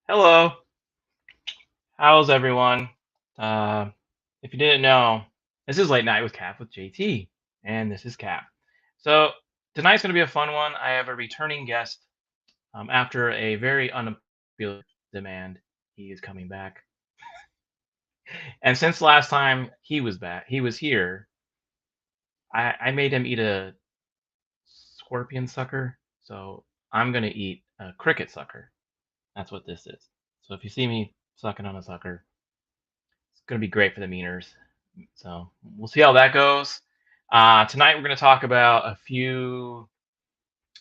Hello, how's everyone? If you didn't know, this is Late Night with Cap with JT, and this is Cap. So tonight's going to be a fun one. I have a returning guest. After a very unpopular demand, he is coming back. And since last time he was back, he was here. I made him eat a scorpion sucker, so I'm going to eat a cricket sucker. That's what this is. So if you see me sucking on a sucker, it's going to be great for the meters. So we'll see how that goes. Tonight we're going to talk about a few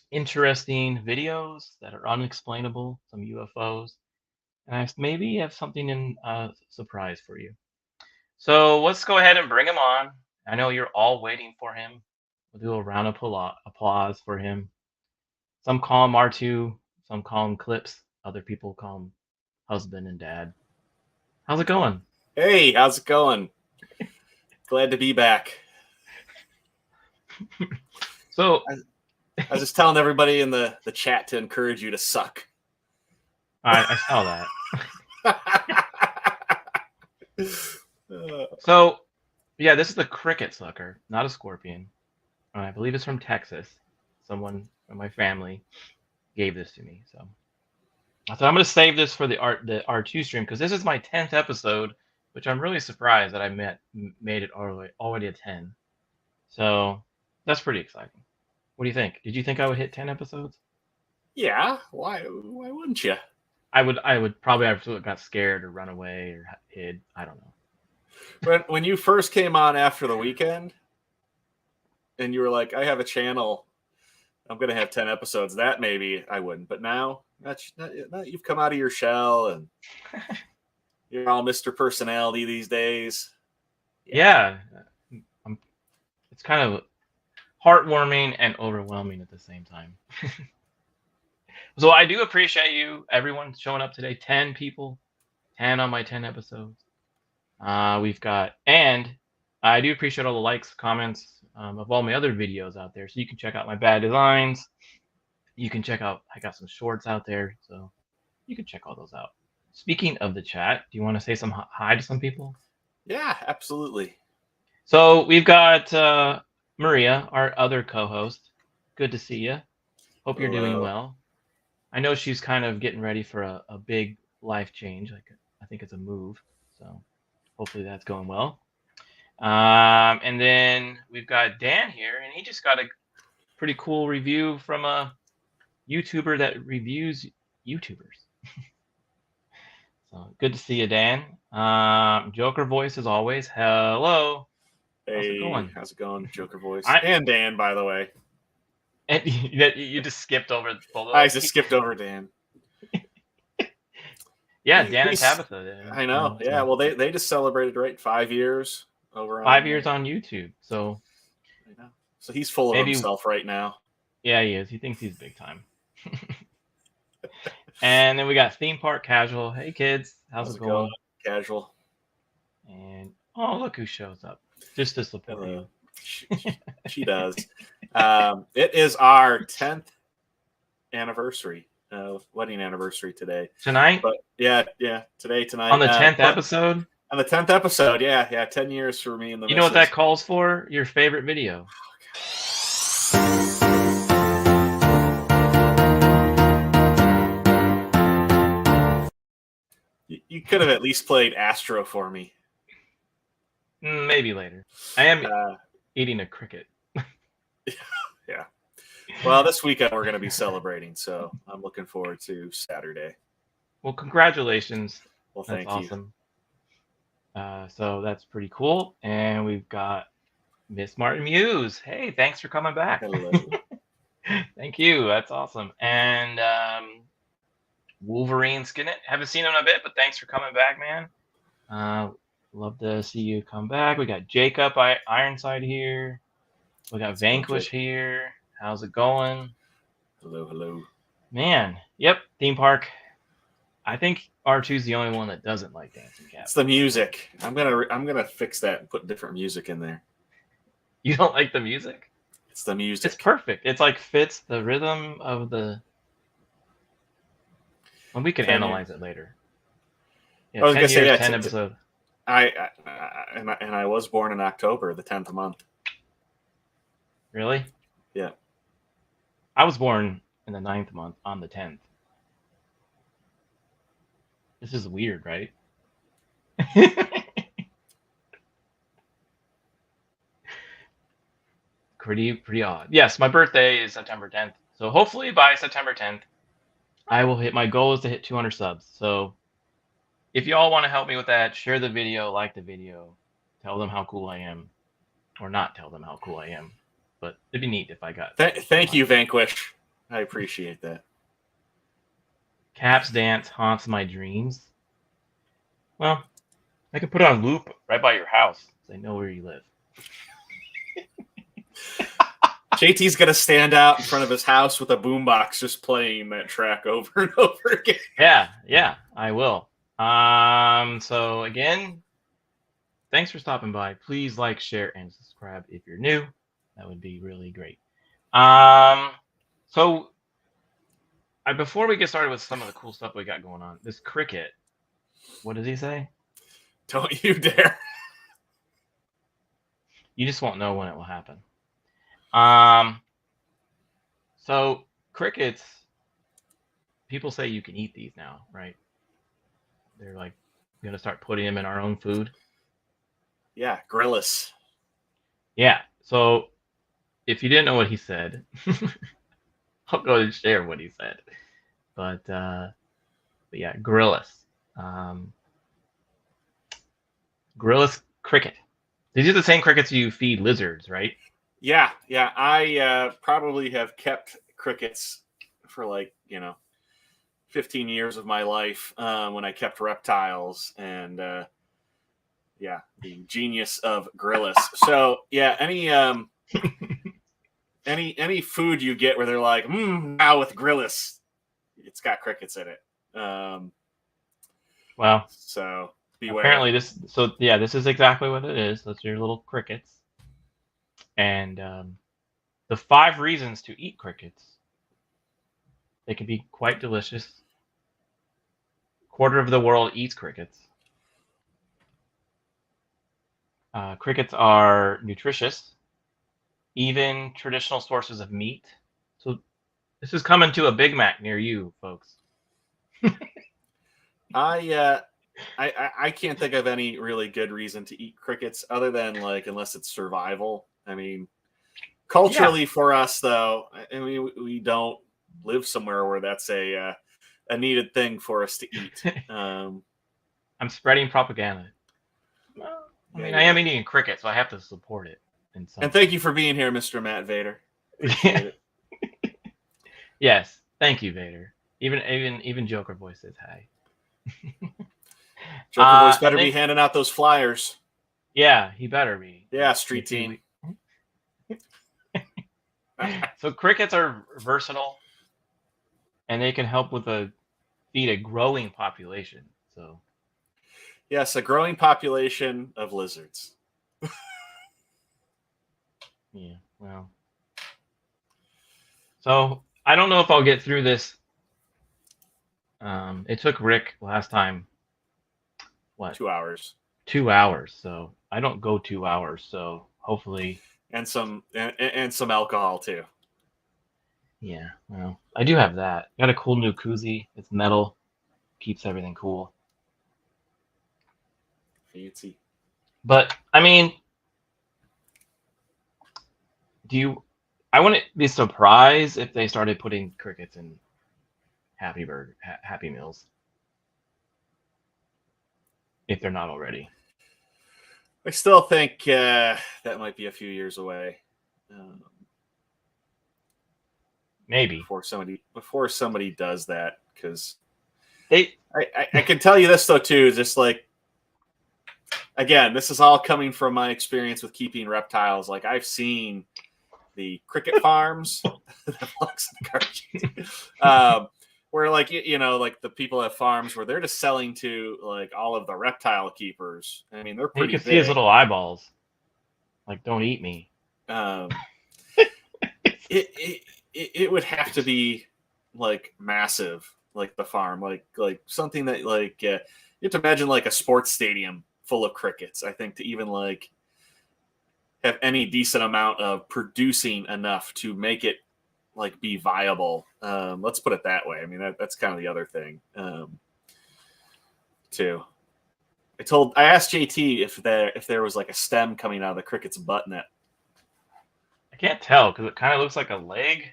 interesting videos that are unexplainable, some UFOs, and I maybe have something in surprise for you. So let's go ahead and bring him on. I know you're all waiting for him. We'll do a round of applause for him. Some call him R2, some call him Clips, other people call him husband and dad. How's it going? Hey, how's it going? Glad to be back. So I was just telling everybody in the chat to encourage you to suck. I saw that. So, yeah, this is the cricket sucker, not a scorpion. I believe it's from Texas. Someone from my family gave this to me. So I'm going to save this for the R2 stream because this is my 10th episode, which I'm really surprised that I made it already a 10. So that's pretty exciting. What do you think? Did you think I would hit 10 episodes? Yeah, why wouldn't you? I would probably have got scared or run away or hid. I don't know. When you first came on after the weekend, and you were like, "I have a channel, I'm going to have 10 episodes." That maybe I wouldn't, but now you've come out of your shell and you're all Mr. Personality these days. Yeah, it's kind of heartwarming and overwhelming at the same time. So I do appreciate everyone showing up today. 10 people, 10 on my 10 episodes. And I do appreciate all the likes, comments of all my other videos out there. So you can check out my bad designs. You can check out, I got some shorts out there. So you can check all those out. Speaking of the chat, do you want to say some hi to some people? Yeah, absolutely. So we've got Maria, our other co-host. Good to see you. Hope you're doing well. I know she's kind of getting ready for a big life change. I think it's a move. So hopefully that's going well. And then we've got Dan here, and he just got a pretty cool review from a YouTuber that reviews YouTubers. So good to see you, Dan. Joker voice as always. Hello. Hey, how's it going? Joker voice. And Dan, by the way. And you just skipped over both of I just skipped over Dan. Yeah, Dan and Tabitha. I know. Yeah, well, they just celebrated, right? 5 years over. 5 years on YouTube. So. I know. So he's full of himself right now. Yeah, he is. He thinks he's big time. And then we got Theme Park Casual. Hey, kids. How's it going? Casual. And, oh, look who shows up. Just to support you. She does. It is our 10th anniversary, wedding anniversary today. Tonight? But yeah, tonight. On the 10th episode? On the 10th episode, yeah, 10 years for me and the You know what that calls for? Your favorite video. You could have at least played Astro for me. Maybe later. I am eating a cricket. Yeah. Well, this weekend we're going to be celebrating, so I'm looking forward to Saturday. Well, congratulations. Well, thank you. Awesome. So that's pretty cool. And we've got Miss Martin Muse. Hey, thanks for coming back. Hello. Thank you. That's awesome. And Wolverine Skinnet. Haven't seen him in a bit, but thanks for coming back, man. Love to see you come back. We got Jacob Ironside here. We got Vanquish here. How's it going? Hello. Man, yep, theme park. I think R2's the only one that doesn't like Dancing Cat. It's the music. I'm gonna fix that and put different music in there. You don't like the music? It's the music. It's perfect. It's like fits the rhythm of the And we can 10 analyze years. it later. I Yeah, was 10 gonna say, years, yeah, 10 episodes. and I was born in October, the 10th month. Really? Yeah. I was born in the 9th month on the 10th. This is weird, right? Pretty odd. Yes, my birthday is September 10th. So hopefully by September 10th, I will hit, my goal is to hit 200 subs. So if you all want to help me with that, share the video, like the video, tell them how cool I am, or not tell them how cool I am. But it'd be neat if I got. Thank you, Vanquish. I appreciate that. Cap's dance haunts my dreams. Well, I could put it on loop right by your house, so they know where you live. JT's gonna stand out in front of his house with a boombox, just playing that track over and over again. Yeah, I will. So again, thanks for stopping by. Please like, share, and subscribe if you're new. That would be really great. So before we get started with some of the cool stuff we got going on, this cricket, what does he say? Don't you dare. You just won't know when it will happen. So crickets, people say you can eat these now, right? They're like gonna start putting them in our own food. Yeah, grillless. Yeah. So if you didn't know what he said, I'll go and share what he said. But yeah, grillless. Grillless cricket. These are the same crickets you feed lizards, right? Yeah. I probably have kept crickets for 15 years of my life when I kept reptiles, and yeah, the genius of grillless. So yeah, any food you get where they're like, now with grillless, it's got crickets in it. Well, so beware. Apparently this is exactly what it is. Those are your little crickets. And the 5 reasons to eat crickets. They can be quite delicious. 1/4 of the world eats crickets. Crickets are nutritious. Even traditional sources of meat. So this is coming to a Big Mac near you, folks. I can't think of any really good reason to eat crickets other than unless it's survival. I mean, culturally for us though, I mean we don't live somewhere where that's a needed thing for us to eat. I'm spreading propaganda. Well, I mean, I am eating a cricket, so I have to support it. And thank you for being here, Mr. Matt Vader. Appreciate it. Yes, thank you, Vader. Even Joker Boy says hi. Joker Boy's better be handing out those flyers. Yeah, he better be. Yeah, street team. So crickets are versatile, and they can help feed a growing population. So yes, a growing population of lizards. Yeah, well. So I don't know if I'll get through this. It took Rick last time. What? 2 hours. 2 hours. So I don't go 2 hours. So hopefully. And some alcohol too. Yeah, well, I do have that. Got a cool new koozie. It's metal. Keeps everything cool. Fancy. But I mean, I wouldn't be surprised if they started putting crickets in Happy Meals. If they're not already. I still think that might be a few years away. Maybe before somebody does that, because I can tell you this though too, just again, this is all coming from my experience with keeping reptiles. I've seen the cricket farms where the people have farms where they're just selling to all of the reptile keepers. I mean, they're pretty You big. can see his little eyeballs. Don't eat me. It would have to be massive, like the farm, like something that like you have to imagine like a sports stadium full of crickets. I think to even like have any decent amount of producing enough to make it like be viable. Let's put it that way. I mean, that's kind of the other thing too. I asked JT if there was like a stem coming out of the cricket's butt in it. I can't tell because it kind of looks like a leg,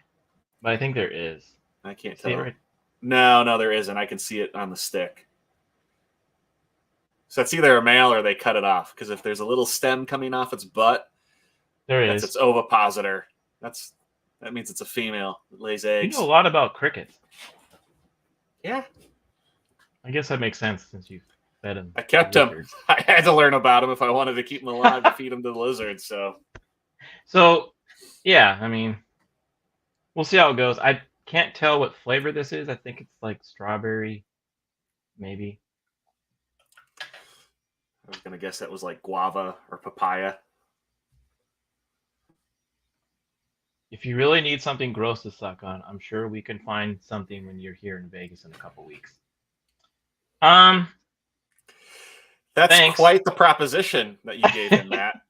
but I think there is. I can't See it tell. right? No, there isn't. I can see it on the stick. So it's either a male or they cut it off. Because if there's a little stem coming off its butt, that's its ovipositor. That means it's a female that lays eggs. You know a lot about crickets. Yeah. I guess that makes sense since you fed them. I kept them. I had to learn about them if I wanted to keep them alive to feed them to the lizards. So, yeah, I mean, we'll see how it goes. I can't tell what flavor this is. I think it's like strawberry, maybe. I was going to guess that was like guava or papaya. If you really need something gross to suck on, I'm sure we can find something when you're here in Vegas in a couple weeks. That's thanks. Quite the proposition that you gave him, Matt.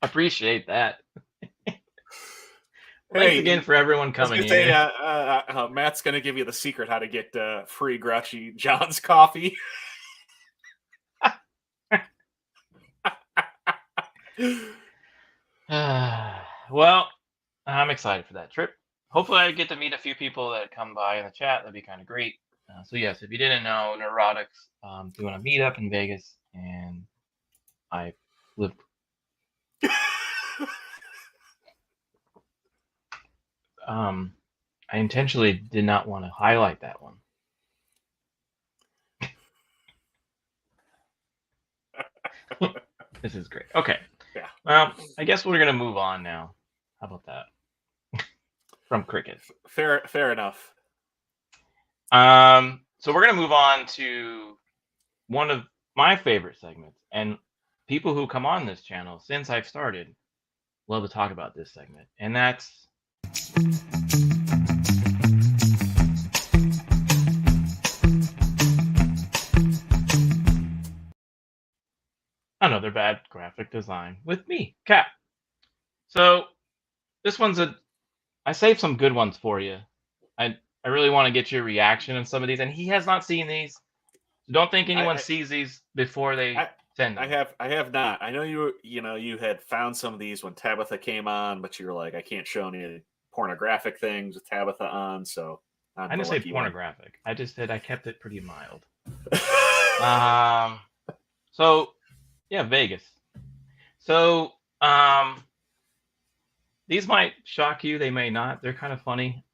Appreciate that. Thanks again for everyone coming here. Matt's going to give you the secret how to get free Grouchy John's coffee. Well, I'm excited for that trip. Hopefully I get to meet a few people that come by in the chat. That'd be kind of great. So yes, if you didn't know, Neurotics doing a meetup in Vegas, and I live. I intentionally did not want to highlight that one. This is great. Okay. Yeah. Well, I guess we're gonna move on now. How about that? From cricket. Fair enough. So we're gonna move on to one of my favorite segments, and people who come on this channel since I've started love to talk about this segment, and that's another bad graphic design with me, Cap. So this one's I saved some good ones for you. I really want to get your reaction on some of these, and he has not seen these. So don't think anyone sees these before they send them. I have not. I know you had found some of these when Tabitha came on, but you were like, I can't show any pornographic things with Tabitha on, so I didn't say pornographic. I just said I kept it pretty mild. So yeah, Vegas. So these might shock you. They may not. They're kind of funny.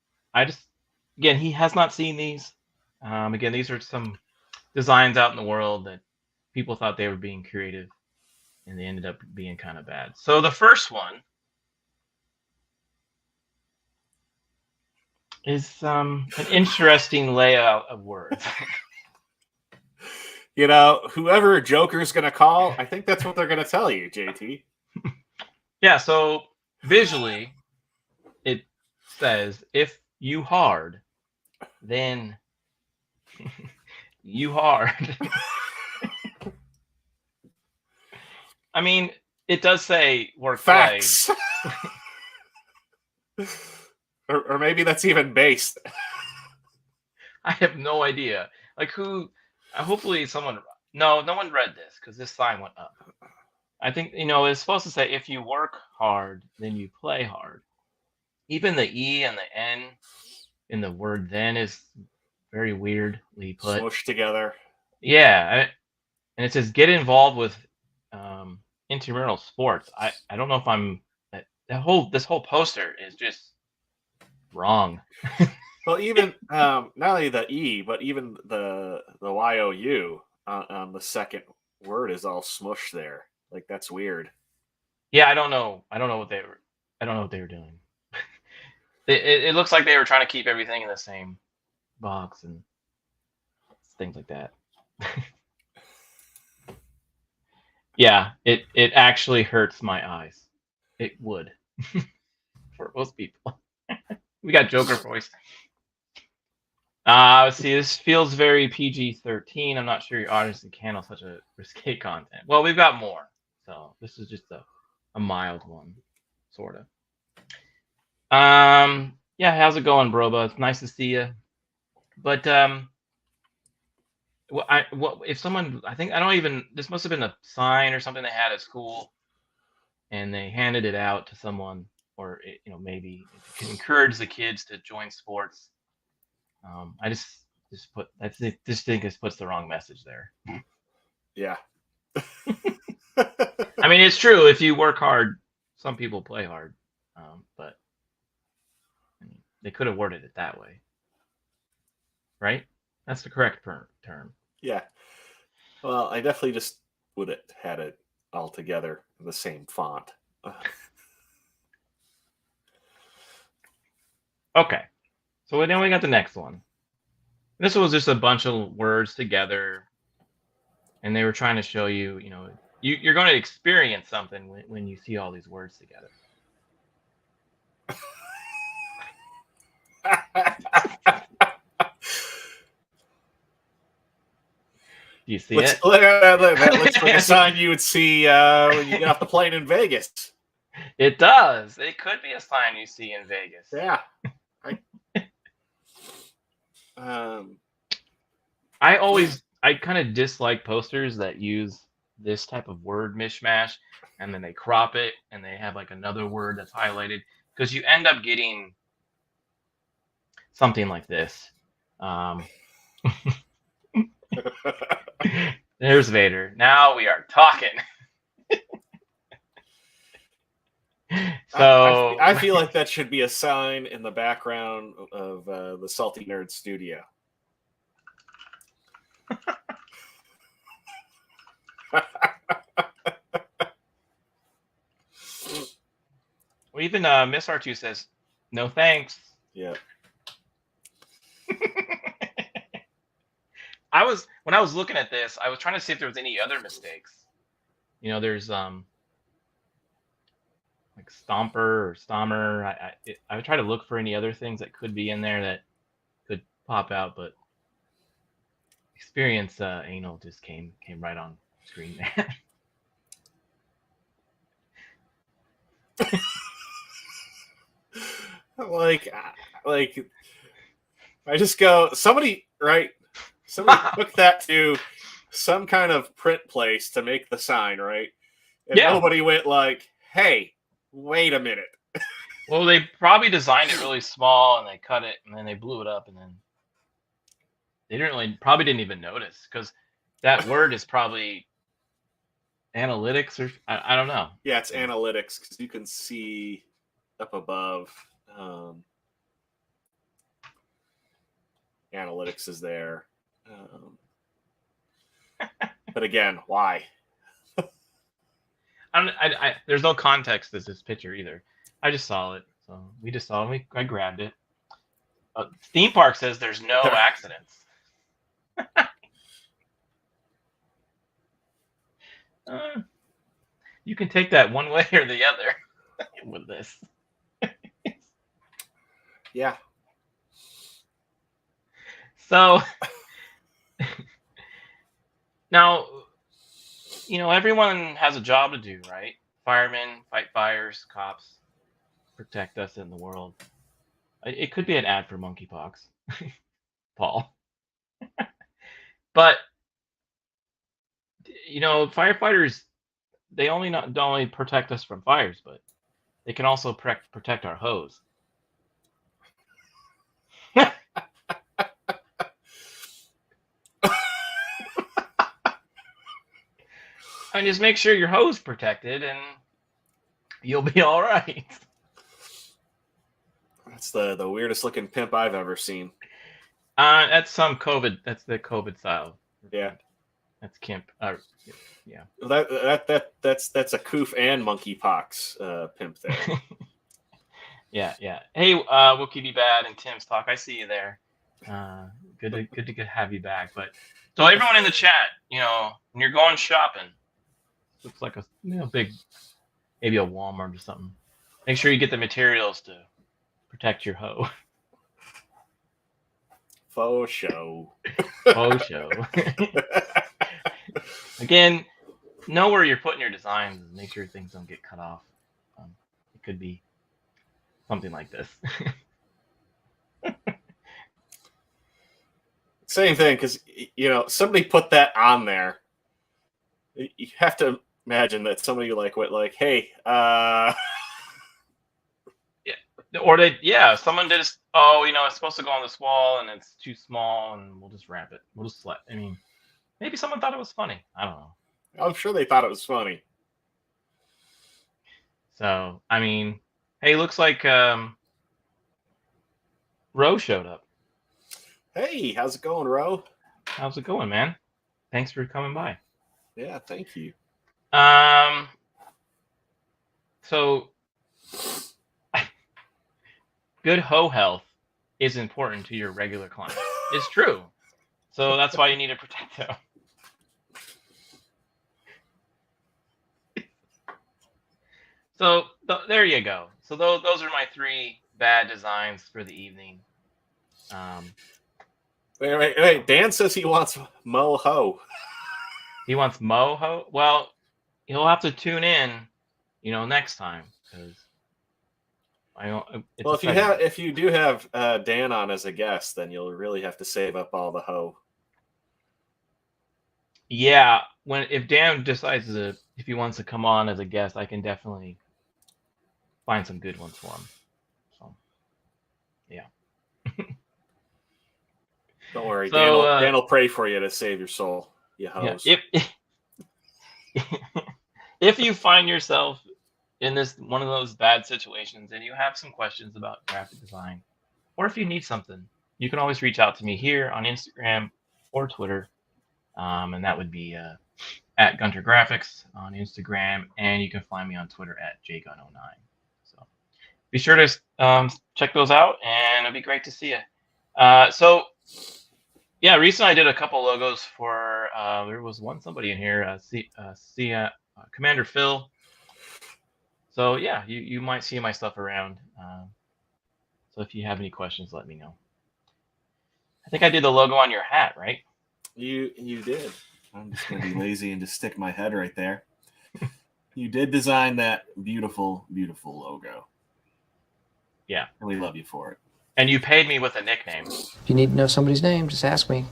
Again, he has not seen these. Again, these are some designs out in the world that people thought they were being creative, and they ended up being kind of bad. So the first one is an interesting layout of words. Whoever Joker's going to call, I think that's what they're going to tell you, JT. Yeah, so visually, it says, if you hard, then you hard. I mean, it does say work facts. or maybe that's even based. I have no idea. Like who... Hopefully someone... No one read this because this sign went up. I think, it's supposed to say, if you work hard, then you play hard. Even the E and the N in the word then is very weirdly put. Smushed together. Yeah. And it says, get involved with intramural sports. I don't know if I'm... This whole poster is just wrong. Well, even not only the E, but even the YOU on the second word is all smushed there. Like that's weird. Yeah, I don't know what they were doing. It looks like they were trying to keep everything in the same box and things like that. Yeah, it actually hurts my eyes. It would for most people. We got Joker voice. See, this feels very PG-13. I'm not sure your audience can handle such a risque content. Well, we've got more, so this is just a mild one, sort of. Yeah, how's it going, Broba? It's nice to see you. But what if someone? I think I don't even. This must have been a sign or something they had at school, and they handed it out to someone, or maybe to encourage the kids to join sports. I just put that's it. Just think this puts the wrong message there. Yeah. I mean, it's true. If you work hard, some people play hard, but I mean, they could have worded it that way, right? That's the correct term. Yeah. Well, I definitely just would have had it all together in the same font. Okay. So then we got the next one. This was just a bunch of words together, and they were trying to show you, you're going to experience something when you see all these words together. Do you see it? That looks like a sign you would see when you get off the plane in Vegas. It does. It could be a sign you see in Vegas. Yeah. I kind of dislike posters that use this type of word mishmash, and then they crop it and they have like another word that's highlighted, because you end up getting something like this. There's Vader. Now we are talking. So I feel like that should be a sign in the background of the Salty Nerd Studio. Well, even Miss R2 says, no thanks. Yeah. When I was looking at this, I was trying to see if there was any other mistakes. There's like Stomper or Stommer. I would try to look for any other things that could be in there that could pop out, but experience anal just came right on screen there. like I just go, somebody took that to some kind of print place to make the sign, right? And nobody went like, hey, wait a minute. Well, they probably designed it really small and they cut it and then they blew it up, and then they probably didn't even notice, because that word is probably analytics, or I don't know. Yeah, it's analytics, because you can see up above. Analytics is there. But again, why? There's no context to this picture either. I just saw it. So we just saw it. I grabbed it. Theme Park says there's no accidents. You can take that one way or the other with this. Yeah. So now, everyone has a job to do, right? Firemen fight fires, cops protect us in the world. It could be an ad for monkeypox, Paul. But firefighters, they don't only protect us from fires, but they can also protect our hose. And just make sure your hose protected, and you'll be all right. That's the weirdest looking pimp I've ever seen. That's some COVID. That's the COVID style. Yeah. That's camp. Yeah. That's a coof and monkeypox pimp there. Yeah. Hey, Wookie Be Bad and Tim's Talk. I see you there. Good to have you back. But so everyone in the chat, when you're going shopping, looks like a big, maybe a Walmart or something. Make sure you get the materials to protect your hoe. Faux show. Faux show. Again, know where you're putting your designs and make sure things don't get cut off. It could be something like this. Same thing, because somebody put that on there. You have to imagine that somebody went like, "Hey, Or someone did. It's supposed to go on this wall and it's too small, and we'll just wrap it. We'll just I mean, maybe someone thought it was funny. I don't know. I'm sure they thought it was funny." So I mean, hey, looks like Ro showed up. Hey, how's it going, Ro? How's it going, man? Thanks for coming by. Yeah, thank you. So good hoe health is important to your regular client. It's true. So that's why you need to protect them. So there you go. So those are my 3 bad designs for the evening. Wait. Dan says he wants Mo Ho. He wants Mo Ho? Well, he'll have to tune in, next time, because if you do have Dan on as a guest, then you'll really have to save up all the ho. Yeah, if Dan decides if he wants to come on as a guest, I can definitely find some good ones for him. So, yeah. Don't worry, Dan will pray for you to save your soul. You hoes. Yeah, if you find yourself in one of those bad situations and you have some questions about graphic design, or if you need something, you can always reach out to me here on Instagram or Twitter, and that would be at Gunter Graphics on Instagram, and you can find me on Twitter at jgun09. So be sure to check those out, and it'll be great to see you. So yeah, recently I did a couple logos for. There was somebody in here, Commander Phil. So yeah, you might see my stuff around. So if you have any questions, let me know. I think I did the logo on your hat, right? You did. I'm just gonna be lazy and just stick my head right there. You did design that beautiful, beautiful logo. Yeah, and we love you for it. And you paid me with a nickname. If you need to know somebody's name, just ask me.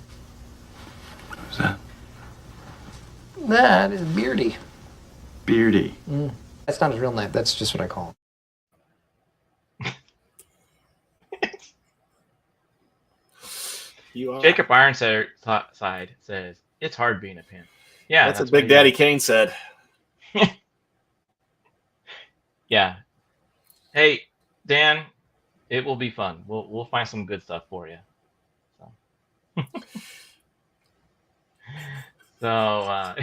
Who's that? That is Beardy. Beardy. That's not his real name. That's just what I call him. Jacob Ironside says, it's hard being a pimp. Yeah, that's what Big Daddy Kane said. Yeah. Hey, Dan, it will be fun. We'll find some good stuff for you. So,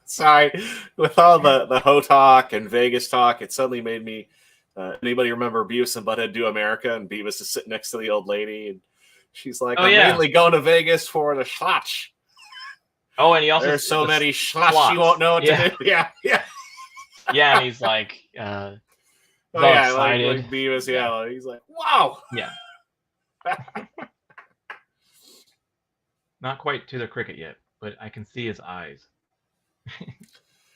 sorry, with all the Ho talk and Vegas talk, it suddenly made me. Anybody remember Beavis and Butthead Do America? And Beavis is sitting next to the old lady, and she's like, "I'm mainly going to Vegas for the schlotch." Oh, and he also there's so many schlotch you won't know what to do. Yeah. Yeah, and he's like, excited. Like Beavis. Yeah, he's like, "Wow." Yeah. Not quite to the cricket yet, but I can see his eyes.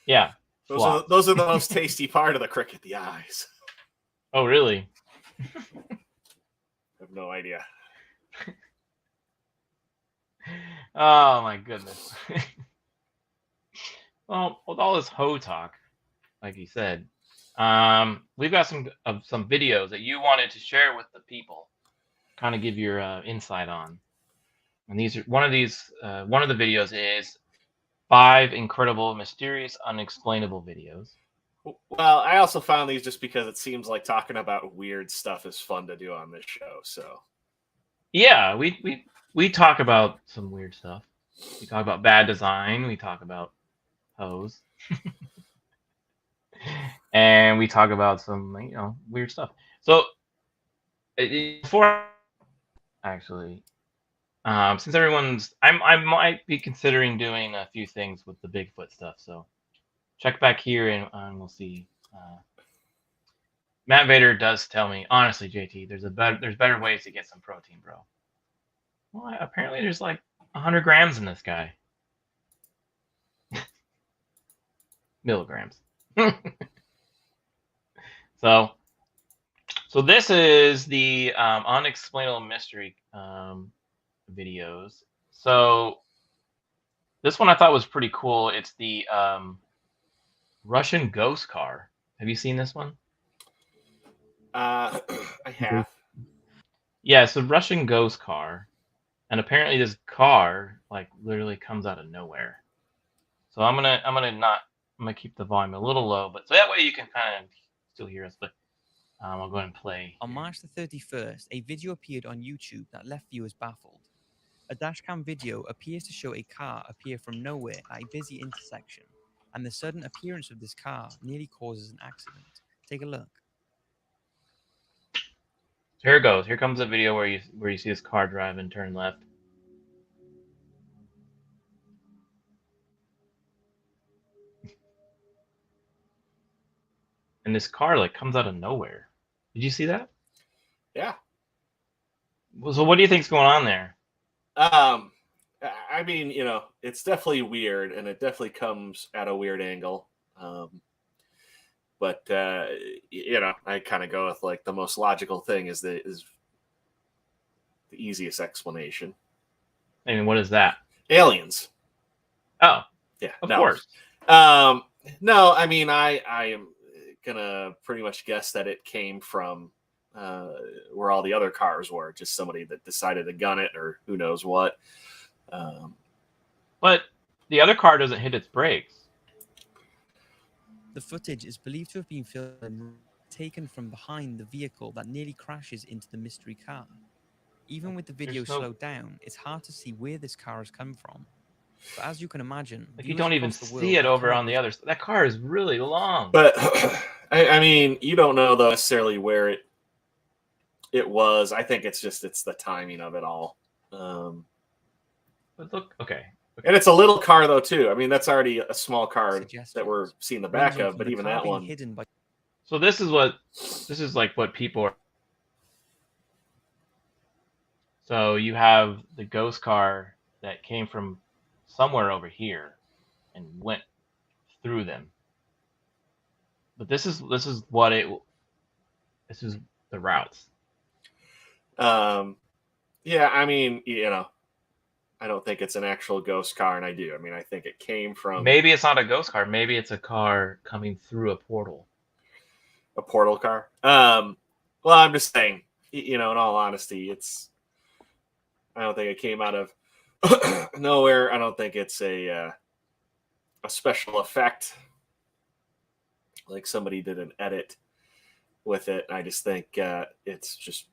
Yeah. Those are the most tasty part of the cricket, the eyes. Oh, really? I have no idea. Oh, my goodness. Well, with all this Ho talk, like you said, we've got some videos that you wanted to share with the people, kind of give your insight on. And these are one of the videos is 5 incredible, mysterious, unexplainable videos. Well, I also found these just because it seems like talking about weird stuff is fun to do on this show. So, yeah, we talk about some weird stuff. We talk about bad design. We talk about hoes, and we talk about some weird stuff. So, before actually. Since I might be considering doing a few things with the Bigfoot stuff. So check back here and we'll see. Matt Vader does tell me, honestly, JT, there's better ways to get some protein, bro. Well, apparently there's like 100 grams in this guy. Milligrams. So this is the unexplainable mystery videos. So this one I thought was pretty cool. It's the Russian ghost car. Have you seen this one? I have. Yeah, it's a Russian ghost car, and apparently this car like literally comes out of nowhere. So I'm gonna keep the volume a little low, but so that way you can kind of still hear us. But I'll go ahead and play. On March the 31st, a video appeared on YouTube that left viewers baffled. A dashcam video appears to show a car appear from nowhere at a busy intersection, and the sudden appearance of this car nearly causes an accident. Take a look. So here it goes. Here comes a video where you see this car drive and turn left. And this car like comes out of nowhere. Did you see that? Yeah. Well, so what do you think's going on there? I mean, it's definitely weird, and it definitely comes at a weird angle. But I kind of go with like the most logical thing is the easiest explanation. I mean, what is that? Aliens. Oh, yeah, of course. No, I mean, I am gonna pretty much guess that it came from where all the other cars were, just somebody that decided to gun it or who knows what. But the other car doesn't hit its brakes. The footage is believed to have been filmed taken from behind the vehicle that nearly crashes into the mystery car. Even with the video slowed down, it's hard to see where this car has come from. But as you can imagine, like you don't even see it over on the other side. That car is really long. But I mean, you don't know though necessarily where it was. I think it's the timing of it all. But look, okay. And it's a little car though too. I mean, that's already a small car that we're seeing the back of, but even that one. So this is like what people are. So you have the ghost car that came from somewhere over here and went through them. But this is the routes. Yeah, I mean, I don't think it's an actual ghost car, and I do. I mean, I think it came from. Maybe it's not a ghost car. Maybe it's a car coming through a portal. A portal car. Well, I'm just saying. In all honesty, I don't think it came out of nowhere. I don't think it's a special effect, like somebody did an edit with it. I just think it's just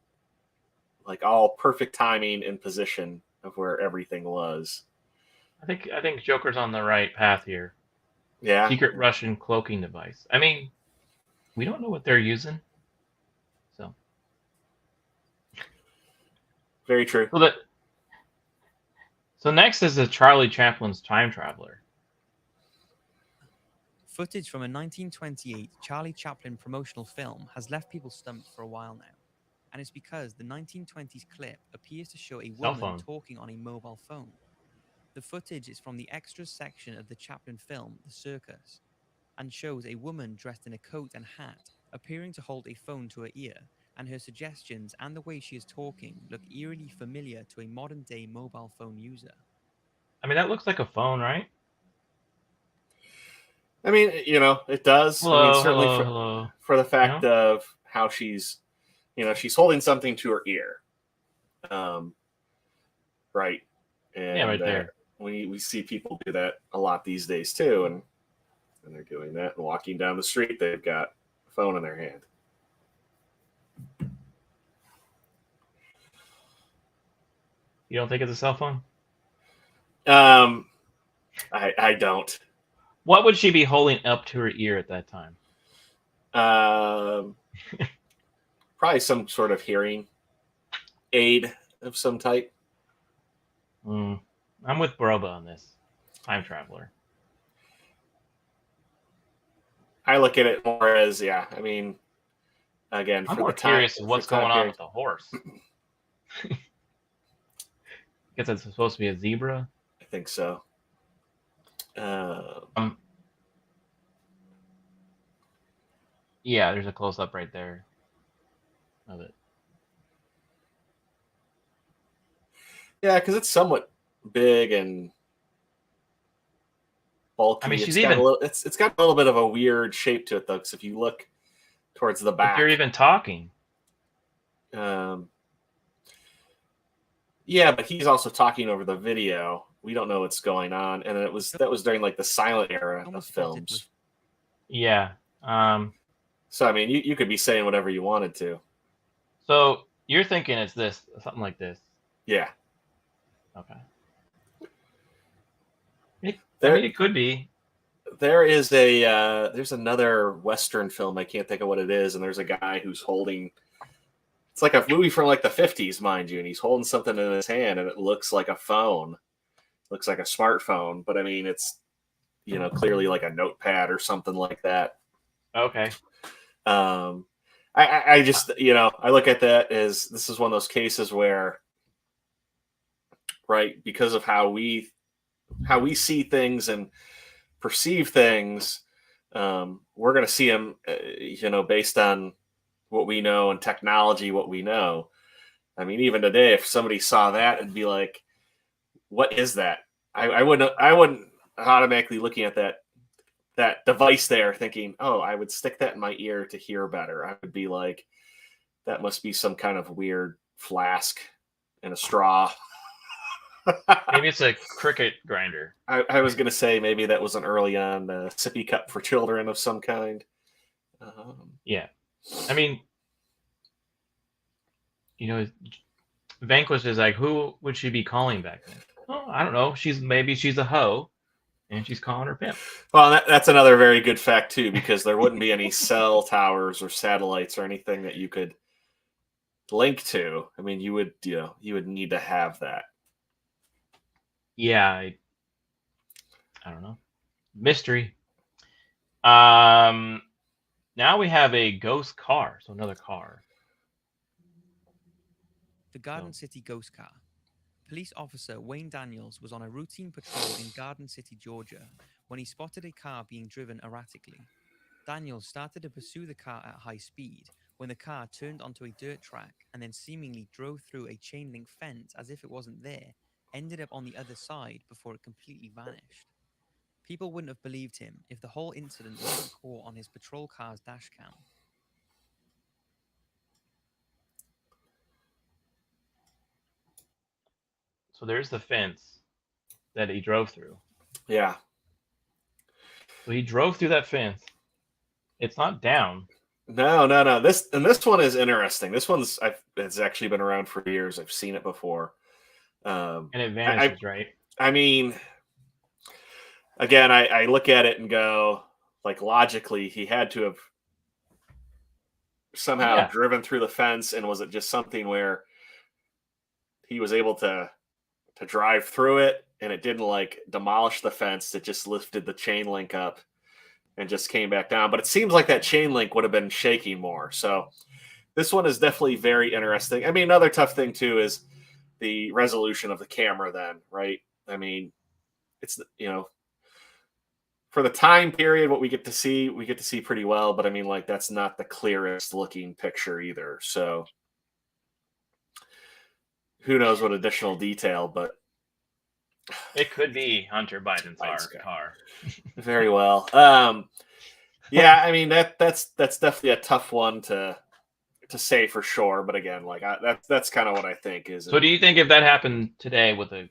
like all perfect timing and position of where everything was. I think Joker's on the right path here. Yeah. Secret Russian cloaking device. I mean, we don't know what they're using. So. Very true. So next is the Charlie Chaplin's Time Traveler. Footage from a 1928 Charlie Chaplin promotional film has left people stumped for a while now. And it's because the 1920s clip appears to show a woman talking on a mobile phone. The footage is from the extras section of the Chaplin film, The Circus, and shows a woman dressed in a coat and hat appearing to hold a phone to her ear, and her suggestions and the way she is talking look eerily familiar to a modern-day mobile phone user. I mean, that looks like a phone, right? I mean, it does. Hello, I mean, certainly for the fact of how she's holding something to her ear. Right. And, yeah, right there. We see people do that a lot these days too, and they're doing that and walking down the street, they've got a phone in their hand. You don't think it's a cell phone? I don't. What would she be holding up to her ear at that time? Probably some sort of hearing aid of some type. I'm with Broba on this. Time Traveler. I look at it more as, I mean, again, I'm more curious of what's going on with the horse. guess it's supposed to be a zebra. I think so. Yeah, there's a close up right there of it. Yeah, because it's somewhat big and bulky. I mean, it's got a little bit of a weird shape to it though. Because if you look towards the back, if you're even talking. Yeah, but he's also talking over the video. We don't know what's going on, and that was during like the silent era of films. Yeah. So I mean, you could be saying whatever you wanted to. So you're thinking it's this, something like this. Yeah. Okay. I mean, it could be. There is there's another Western film. I can't think of what it is, and there's a guy who's holding. It's like a movie from like the 50s, mind you, and he's holding something in his hand, and it looks like a phone. It looks like a smartphone, but I mean, it's clearly like a notepad or something like that. Okay. I just I look at that as this is one of those cases where, right, because of how we see things and perceive things, we're going to see them, based on what we know and technology, what we know. I mean, even today, if somebody saw that and be like, "What is that?" I wouldn't automatically looking at that device there thinking, "Oh, I would stick that in my ear to hear better." I would be like, "That must be some kind of weird flask and a straw." Maybe it's a cricket grinder. I was going to say maybe that was an early on sippy cup for children of some kind. Yeah. I mean, Vanquish is like, who would she be calling back then? Oh, I don't know. Maybe she's a hoe, and she's calling her pimp. Well, that's another very good fact too, because there wouldn't be any cell towers or satellites or anything that you could link to. I mean, you would need to have that. Yeah, I don't know. Mystery. Now we have a ghost car, so another car. The Garden City ghost car. Police officer Wayne Daniels was on a routine patrol in Garden City, Georgia, when he spotted a car being driven erratically. Daniels started to pursue the car at high speed when the car turned onto a dirt track and then seemingly drove through a chain link fence as if it wasn't there, ended up on the other side before it completely vanished. People wouldn't have believed him if the whole incident wasn't caught on his patrol car's dash cam. So there's the fence that he drove through. Yeah. So he drove through that fence. It's not down. No. This one is interesting. This it's actually been around for years. I've seen it before. And it vanishes, right? I mean, again, I look at it and go, like, logically, he had to have somehow driven through the fence, and was it just something where he was able to drive through it and it didn't like demolish the fence, it just lifted the chain link up and just came back down. But it seems like that chain link would have been shaking more. So this one is definitely very interesting. I mean, another tough thing too is the resolution of the camera then, right? I mean, it's, for the time period, what we get to see pretty well, but I mean, like, that's not the clearest looking picture either. So who knows what additional detail, but it could be Hunter Biden's car. Very well. Yeah, I mean, that's definitely a tough one to say for sure. But again, like, that's kind of what I think is. So do you think if that happened today with the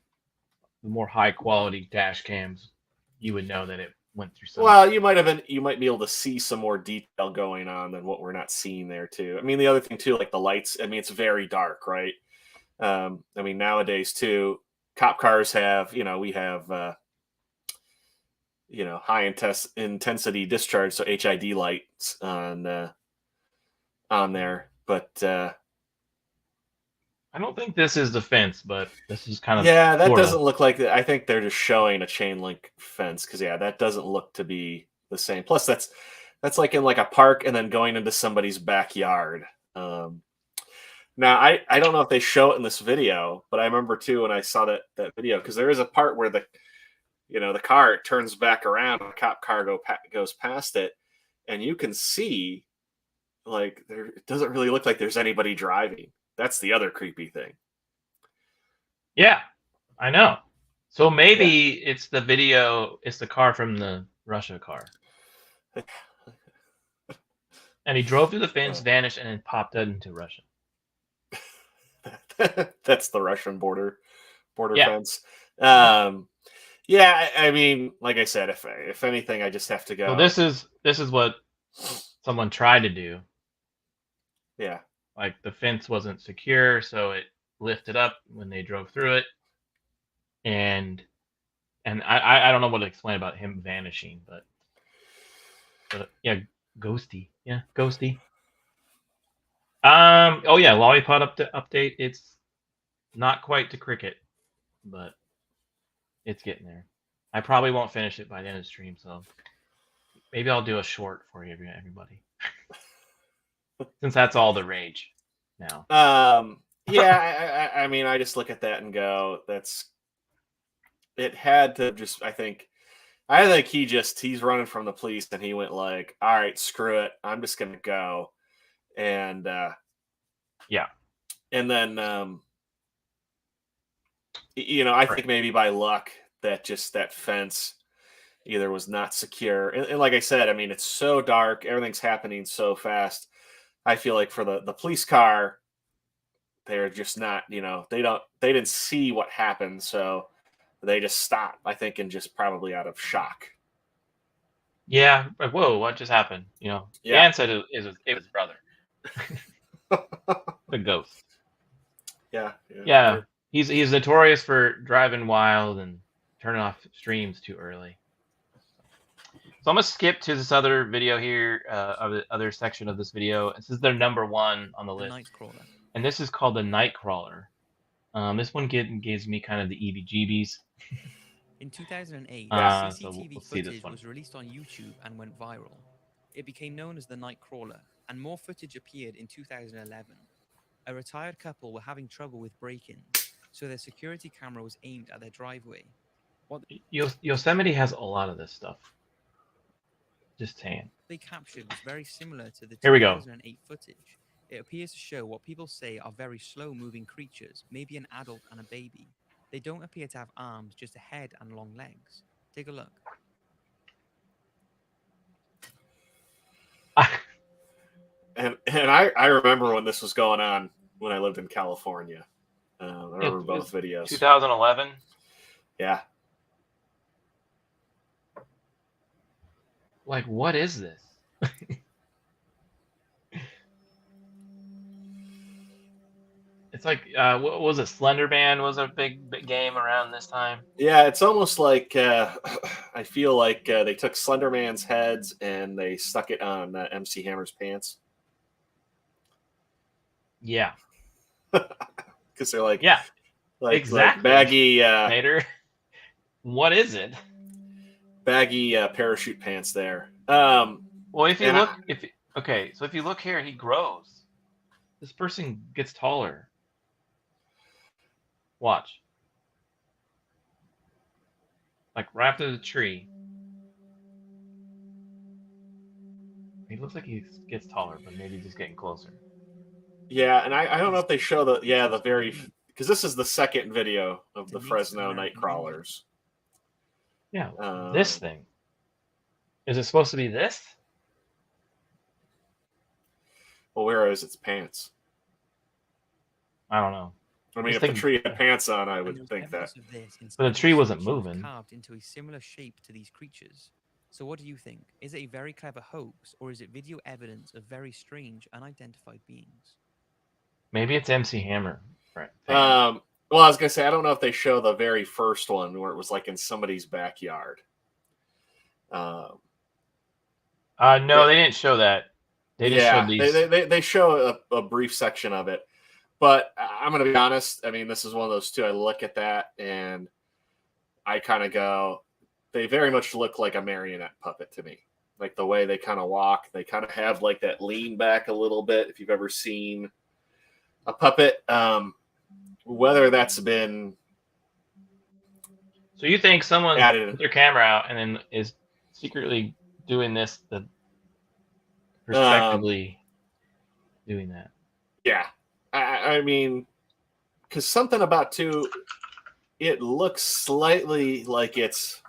more high quality dash cams, you would know that it went through some? Well, you might be able to see some more detail going on than what we're not seeing there too. I mean, the other thing too, like the lights. I mean, it's very dark, right? I mean, nowadays too, cop cars have, we have, high intensity discharge, so HID lights on there. But I don't think this is the fence, but this is kind of that doesn't look like that. I think they're just showing a chain link fence because that doesn't look to be the same. Plus, that's like in like a park and then going into somebody's backyard. Now, I don't know if they show it in this video, but I remember too when I saw that video, because there is a part where the car turns back around, and a cop car goes past it, and you can see like it doesn't really look like there's anybody driving. That's the other creepy thing. Yeah, I know. So maybe it's the video. It's the car from the Russia car. And he drove through the fence, vanished, and then popped out into Russia. That's the Russian border fence. Yeah, I mean, like I said, if anything, I just have to go. So this is what someone tried to do. Yeah. Like the fence wasn't secure, so it lifted up when they drove through it. And I don't know what to explain about him vanishing, but yeah, ghosty. Yeah, ghosty. Oh yeah, Lollipop update. It's not quite to cricket, but it's getting there. I probably won't finish it by the end of the stream, so maybe I'll do a short for you, everybody. Since that's all the rage now. Yeah, I mean, I just look at that and go, it had to just, I think he's running from the police and he went like, all right, screw it. I'm just going to go. And, yeah. And then, I think maybe by luck that fence either was not secure. And like I said, I mean, it's so dark. Everything's happening so fast. I feel like for the police car, they're just not, they didn't see what happened. So they just stopped, I think, and just probably out of shock. Yeah. Like, whoa, what just happened? Dan said it was his brother. The ghost. Yeah. He's notorious for driving wild and turning off streams too early. So I'm gonna skip to this other video here, of the other section of this video. This is their number one on the list, Nightcrawler. And this is called the Nightcrawler. This one gives me kind of the EBGBs. In 2008, so CCTV we'll see this footage one. was released on YouTube and went viral. It became known as the Nightcrawler, and more footage appeared in 2011. A retired couple were having trouble with break-ins, so their security camera was aimed at their driveway. Yosemite has a lot of this stuff. Just saying. They captured was very similar to the Here we go. 2008 footage. It appears to show what people say are very slow-moving creatures, maybe an adult and a baby. They don't appear to have arms, just a head and long legs. Take a look. And I remember when this was going on when I lived in California. I remember both videos. 2011. Yeah. Like, what is this? It's like, what was it? Slender Man was a big game around this time. Yeah, it's almost like I feel like they took Slender Man's heads and they stuck it on MC Hammer's pants. Yeah. Because they're like, yeah, like exactly. baggy. Nader, what is it? Baggy parachute pants there. Well, if you look, so if you look here, he grows. This person gets taller. Watch. Like right after the tree. He looks like he gets taller, but maybe just getting closer. Yeah, and I don't know if they show the very, because this is the second video of the Fresno Nightcrawlers. Yeah, this thing. Is it supposed to be this? Well, where is its pants? I don't know. I mean, if the tree had pants on, I would think that. But the tree wasn't moving. Carved into a similar shape to these creatures. So what do you think? Is it a very clever hoax, or is it video evidence of very strange, unidentified beings? Maybe it's MC Hammer. Right. Well, I was gonna say, I don't know if they show the very first one where it was like in somebody's backyard. No, they didn't show that. They just showed these. They show a brief section of it. But I'm going to be honest. I mean, this is one of those two. I look at that and I kind of go, they very much look like a marionette puppet to me. Like the way they kind of walk. They kind of have like that lean back a little bit. If you've ever seen a puppet. Whether that's been So you think someone added, put their camera out and then is secretly doing this, prospectively doing that? yeah. I mean, because something about it looks slightly like it's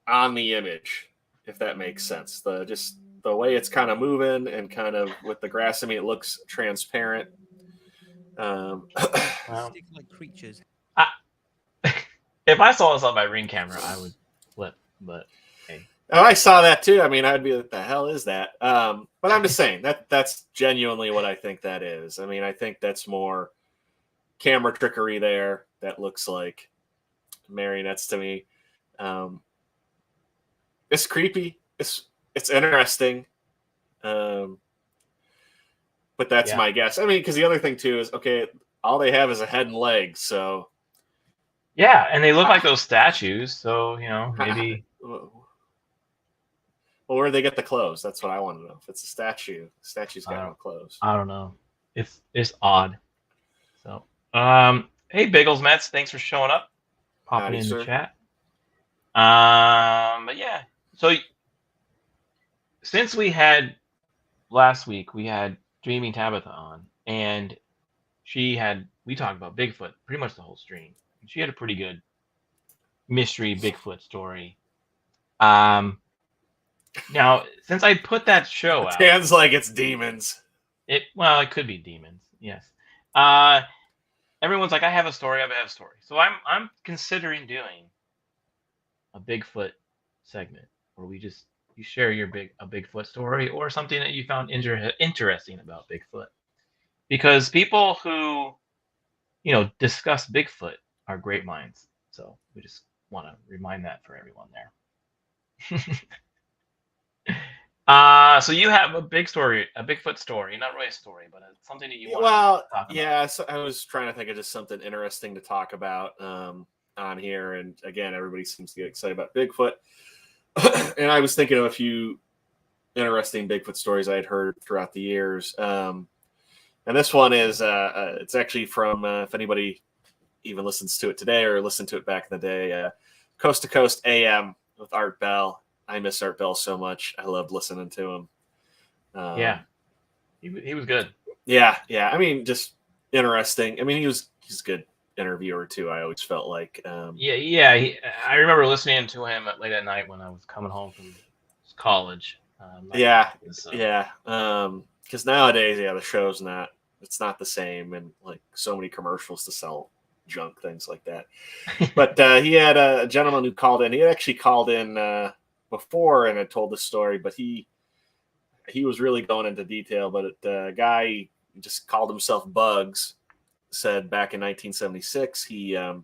on the image, if that makes sense. Just the way it's kind of moving and kind of with the grass. I mean, it looks transparent. Well, Stick-like creatures. if I saw this on my Ring camera, I would flip. But hey, oh, I saw that too. I mean, I'd be like, "The hell is that?" But I'm just saying that's genuinely what I think that is. I mean, I think that's more camera trickery there. That looks like marionettes to me. It's creepy. It's interesting. But that's my guess. I mean, because the other thing too is, okay, all they have is a head and legs, so yeah, and they look like those statues. So maybe. Well, where do they get the clothes? That's what I want to know. If it's a statue, the statue's got no clothes. I don't know. It's odd. So, hey, Biggles Mets, thanks for showing up, popping in the chat. But yeah, so since we had last week, we had Dreaming Tabitha on, and we talked about Bigfoot pretty much the whole stream. She had a pretty good mystery Bigfoot story. Now, since I put that show out, sounds like it's demons. It could be demons. Yes. Everyone's like, I have a story. So I'm considering doing a Bigfoot segment where you share a Bigfoot story or something that you found interesting about Bigfoot, because people who discuss Bigfoot are great minds. So we just want to remind that for everyone there. So you have a Bigfoot story, not really a story, but something that you want to talk about. Yeah, so I was trying to think of just something interesting to talk about on here. And again, everybody seems to get excited about Bigfoot. And I was thinking of a few interesting Bigfoot stories I had heard throughout the years. And this one is, it's actually from, if anybody even listens to it today or listened to it back in the day, Coast to Coast AM with Art Bell. I miss Art Bell so much. I loved listening to him. Yeah, he was good. Yeah. I mean, just interesting. I mean, he's a good interviewer too. I always felt like. I remember listening to him late at night when I was coming home from college. Because nowadays, the show's it's not the same, and like so many commercials to sell junk, things like that. But he had a gentleman who called in. He had actually called in before and had told the story, but he was really going into detail. But the guy just called himself Bugs. Said back in 1976, he and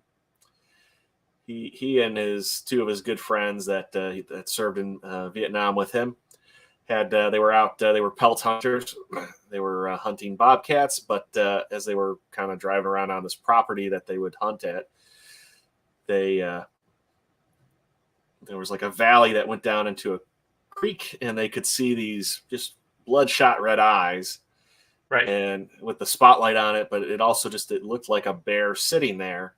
two of his good friends that served in Vietnam with him they were pelt hunters. They were hunting bobcats, but as they were kind of driving around on this property that they would hunt at, there was like a valley that went down into a creek, and they could see these just bloodshot red eyes. Right. And with the spotlight on it, but it also it looked like a bear sitting there.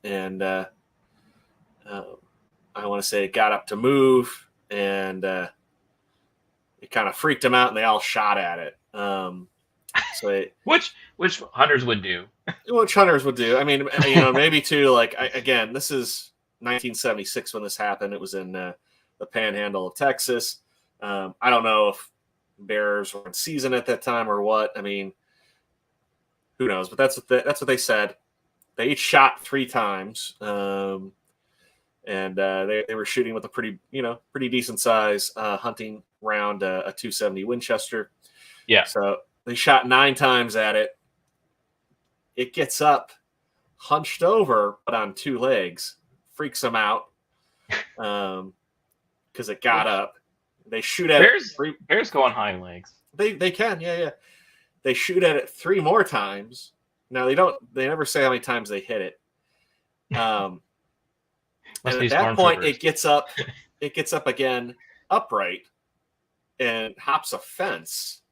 And I want to say it got up to move, and it kind of freaked them out, and they all shot at it. Which hunters would do. Which hunters would do. I mean, maybe too, like, again, this is 1976 when this happened. It was in the panhandle of Texas. I don't know if bears were in season at that time or what. I mean, who knows? But that's what they said. They each shot 3 times, and they were shooting with a pretty decent size hunting round, a 270 Winchester. Yeah. So they shot 9 times at it. It gets up, hunched over, but on 2 legs. Freaks them out because it got up. They shoot at it. Bears go on hind legs. They can, yeah. They shoot at it 3 more times. Now they never say how many times they hit it. And at that point, it gets up again upright and hops a fence.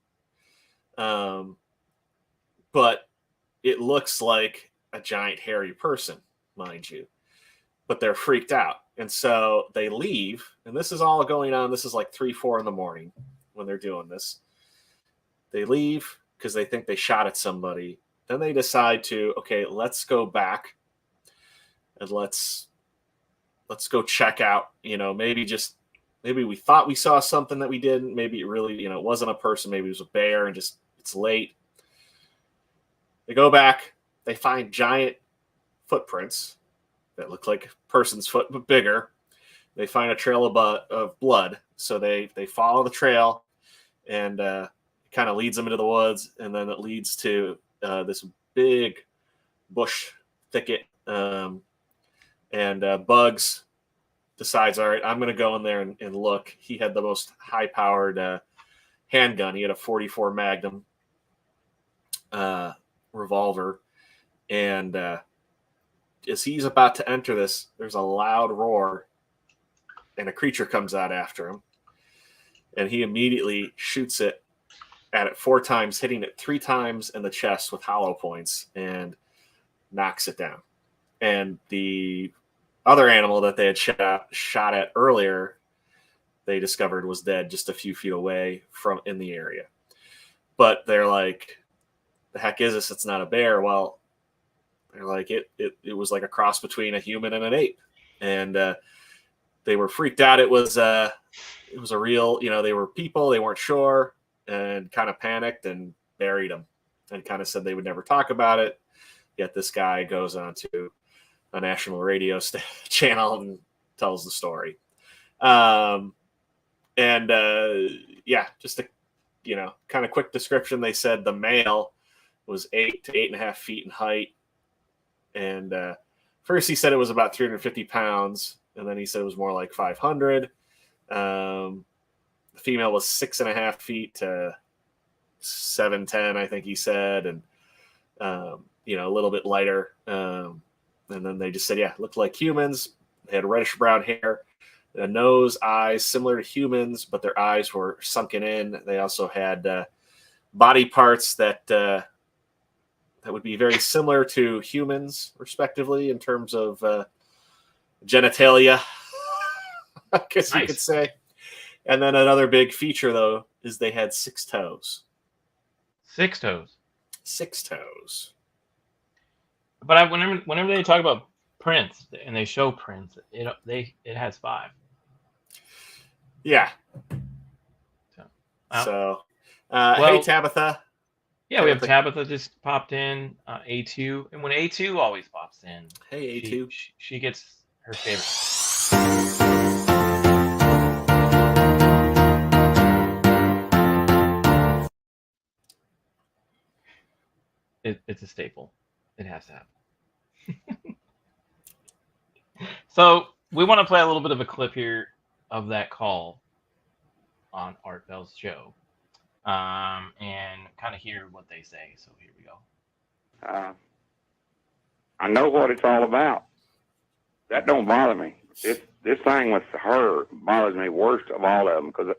but it looks like a giant hairy person, mind you. But they're freaked out. And so they leave. And this is all going on. This is like 3, 4 in the morning when they're doing this. They leave because they think they shot at somebody. Then they decide to, okay, let's go back and let's go check out, maybe we thought we saw something that we didn't. Maybe it really, it wasn't a person. Maybe it was a bear and just it's late. They go back. They find giant footprints that look like a person's foot, but bigger. They find a trail of blood. So they follow the trail and it kind of leads them into the woods. And then it leads to this big bush thicket. And Bugs decides, all right, I'm going to go in there and look. He had the most high-powered handgun. He had a .44 Magnum revolver. And as he's about to enter this, there's a loud roar, and a creature comes out after him. And he immediately shoots at it 4 times, hitting it 3 times in the chest with hollow points, and knocks it down. And the other animal that they had shot at earlier, they discovered was dead just a few feet away from in the area. But they're like, the heck is this? It's not a bear. Well, they're like, it was like a cross between a human and an ape. And they were freaked out. It was a real, they were people, they weren't sure, and kind of panicked and buried them and kind of said they would never talk about it. Yet this guy goes on to a national radio channel and tells the story. Just a, kind of quick description. They said the male was 8 to 8.5 feet in height. And first he said it was about 350 pounds. And then he said it was more like 500. The female was 6.5 feet to 7'10", I think he said. And, a little bit lighter. And then they just said, it looked like humans. They had reddish brown hair, a nose, eyes similar to humans, but their eyes were sunken in. They also had body parts that would be very similar to humans, respectively, in terms of genitalia, I guess you could say. And then another big feature, though, is they had 6 toes. 6 toes. 6 toes. But whenever they talk about prints and they show prints, it has 5. Yeah. Hey Tabitha. Yeah, we have Tabitha just popped in. A2, and when A2 always pops in, hey A2, she gets her favorite. It's a staple. It has to happen. So we want to play a little bit of a clip here of that call on Art Bell's show, and kind of hear what they say. So here we go. I know what it's all about. That don't bother me. This thing with her bothers me worst of all of them, because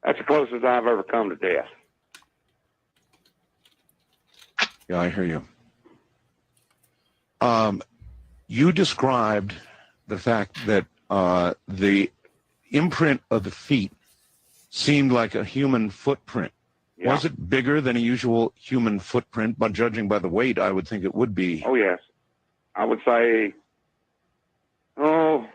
that's the closest I've ever come to death. Yeah, I hear you. You described the fact that the imprint of the feet seemed like a human footprint. Yeah. Was it bigger than a usual human footprint? But judging by the weight, I would think it would be. Oh, yes. I would say, isn't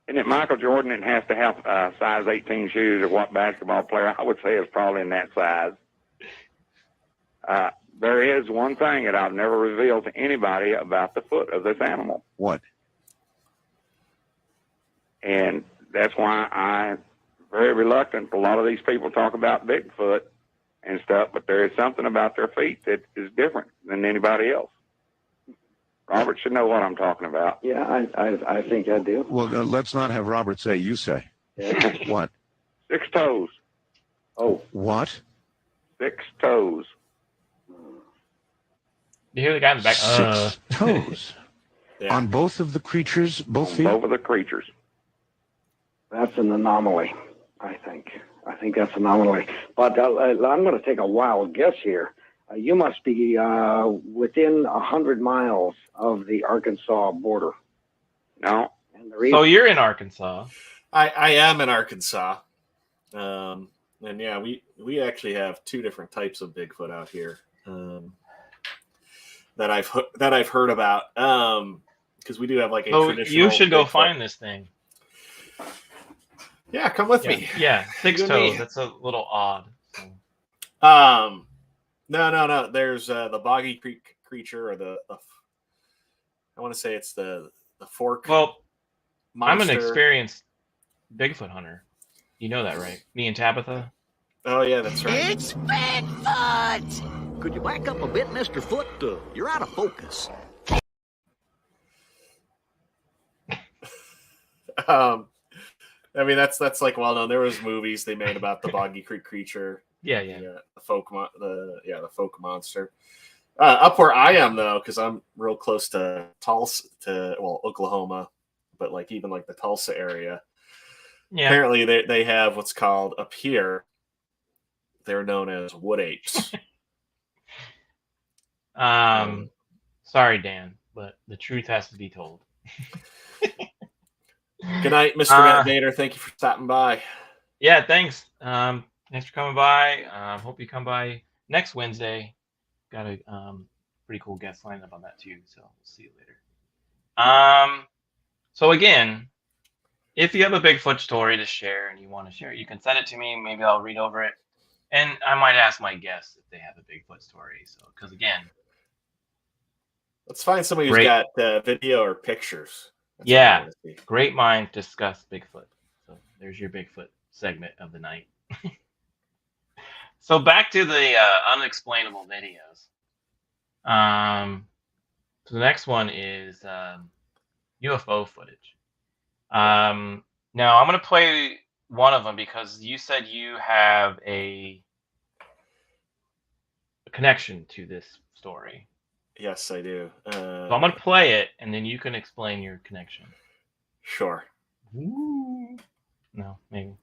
it Michael Jordan and has to have size 18 shoes, or what basketball player? I would say it's probably in that size. There is one thing that I've never revealed to anybody about the foot of this animal. What? And that's why I'm very reluctant. A lot of these people talk about Bigfoot and stuff, but there is something about their feet that is different than anybody else. Robert should know what I'm talking about. Yeah, I think I do. Well, let's not have Robert say, you say. Yeah. What? 6 toes. Oh. What? 6 toes. You hear the guy in the back? 6 toes. Yeah. On both of the creatures, both feet? Both of the creatures. That's an anomaly, I think. I think that's an anomaly. But I'm going to take a wild guess here. You must be within 100 miles of the Arkansas border. No. And So you're in Arkansas. I am in Arkansas. And yeah, we actually have two different types of Bigfoot out here that I've heard about. Because we do have like a traditional. You should go Bigfoot. find this thing. Yeah, come with me. Yeah, 6 toes. That's a little odd. So. No. There's the boggy creek creature, or the I want to say it's the fork. Well, monster. I'm an experienced Bigfoot hunter. You know that, right? Me and Tabitha. Oh yeah, that's right. It's Bigfoot! Could you back up a bit, Mr. Foot? You're out of focus. I mean that's like well known. There was movies they made about the boggy creek creature. Yeah. The folk monster. Up where I am though, because I'm real close to Tulsa, Oklahoma, but like even like the Tulsa area. Yeah. Apparently they have what's called up here. They're known as wood apes. Sorry, Dan, but the truth has to be told. Good night, Mr. Matt Vader. Thank you for stopping by. Yeah, thanks. Thanks for coming by. Hope you come by next Wednesday. Got a pretty cool guest lined up on that too, so we'll see you later. So again, if you have a Bigfoot story to share and you want to share it, you can send it to me. Maybe I'll read over it, and I might ask my guests if they have a Bigfoot story. So, because again, let's find somebody who's got video or pictures. That's great minds discuss Bigfoot. So there's your Bigfoot segment of the night. So back to the unexplainable videos. So the next one is UFO footage. Now I'm going to play one of them because you said you have a connection to this story. Yes, I do. So I'm going to play it, and then you can explain your connection. Sure. Ooh. No, maybe.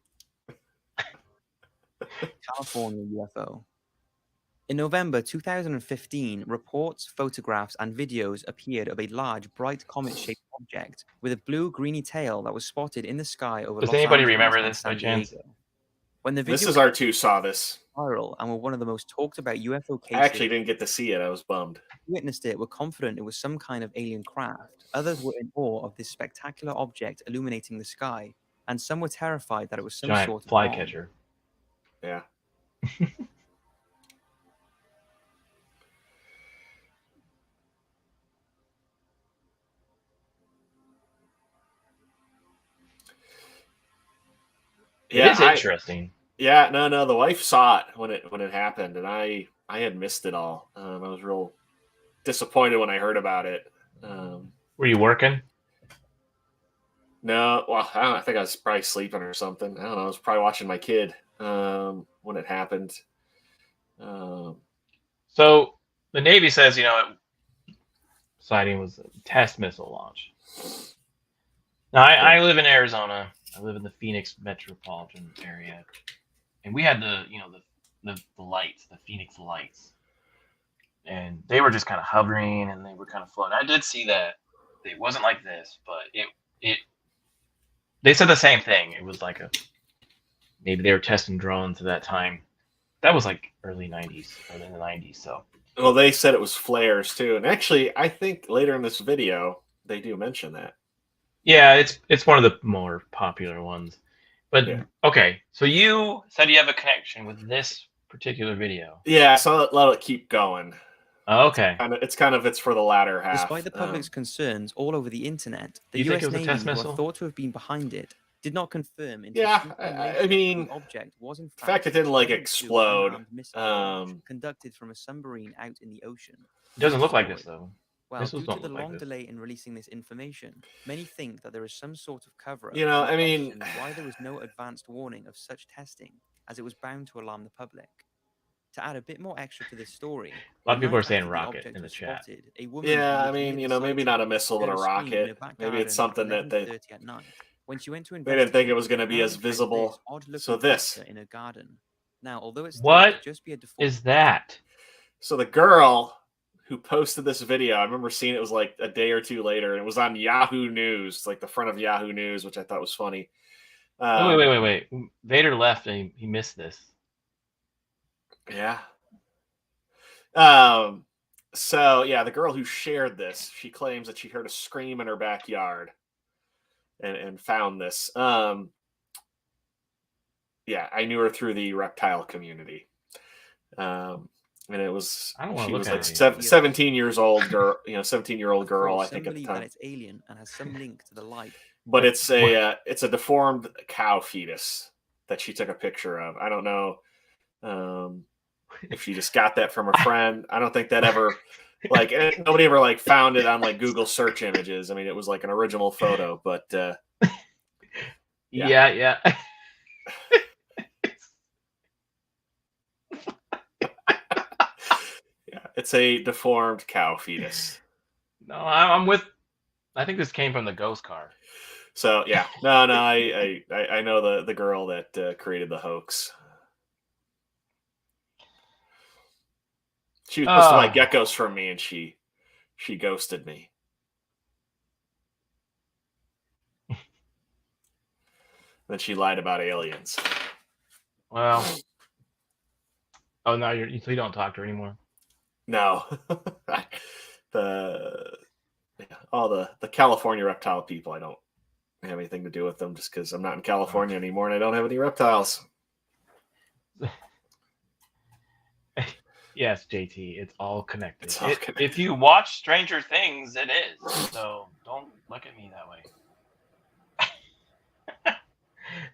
California UFO. In November 2015, reports, photographs, and videos appeared of a large, bright comet-shaped object with a blue-greeny tail that was spotted in the sky over Does Los anybody Angeles remember and this by San chance? Diego. When the This video is R2 saw this. viral and were one of the most talked about UFO cases. I actually didn't get to see it. I was bummed. Witnessed it were confident it was some kind of alien craft. Others were in awe of this spectacular object illuminating the sky, and some were terrified that it was some Giant sort of flycatcher. Yeah. It is interesting. No. The wife saw it when it happened, and I had missed it all. I was real disappointed when I heard about it. Were you working? No, well, I don't know, I think I was probably sleeping or something. I don't know. I was probably watching my kid when it happened. So the Navy says, sighting was a test missile launch. Now, I live in Arizona. I live in the Phoenix metropolitan area, and we had the lights, the Phoenix lights, and they were just kind of hovering and they were kind of floating. I did see that it wasn't like this, but it. They said the same thing. It was like maybe they were testing drones at that time. That was like early in the 90s. So. Well, they said it was flares too, and actually, I think later in this video they do mention that. Yeah, it's one of the more popular ones. But okay, so you said you have a connection with this particular video. Yeah, so let it keep going. Oh, okay. It's for the latter half. Despite the public's concerns all over the internet, the You think US it was a Navy, test who are missile? thought to have been behind it, did not confirm. I mean, the object was in the fact it didn't like explode. Conducted from a submarine out in the ocean. It doesn't look like this though. Well, Missiles due to don't the look like long this. delay in releasing this information, many think that there is some sort of cover-up. I mean, why there was no advanced warning of such testing, as it was bound to alarm the public. To add a bit more extra to this story, a lot of people are saying rocket in the chat. Yeah, I mean, maybe not a missile, but a rocket. Maybe it's something that they didn't think it was going to be as visible. So this. In a garden. Now, although it's What just be a default is that? So the girl who posted this video, I remember seeing it was like a day or two later, and it was on Yahoo News, like the front of Yahoo News, which I thought was funny. Wait. Vader left and he missed this. Yeah. So yeah, the girl who shared this, she claims that she heard a scream in her backyard and found this. Yeah, I knew her through the reptile community. And it was, she was like 17 years old girl, 17-year-old girl, I think at the time. That it's alien and has some link to the light. But it's a deformed cow fetus that she took a picture of. I don't know if she just got that from a friend. I don't think that ever, like, nobody ever like found it on like Google search images. I mean, it was like an original photo, but yeah. It's a deformed cow fetus. No, I'm with. I think this came from the ghost car. So yeah, no, I know the girl that created the hoax. She was supposed to buy geckos from me, and she ghosted me. Then she lied about aliens. Well, oh no, you don't talk to her anymore. No, all the California reptile people, I don't have anything to do with them just because I'm not in California anymore and I don't have any reptiles. Yes, JT, it's all connected. If you watch Stranger Things, it is. So don't look at me that way.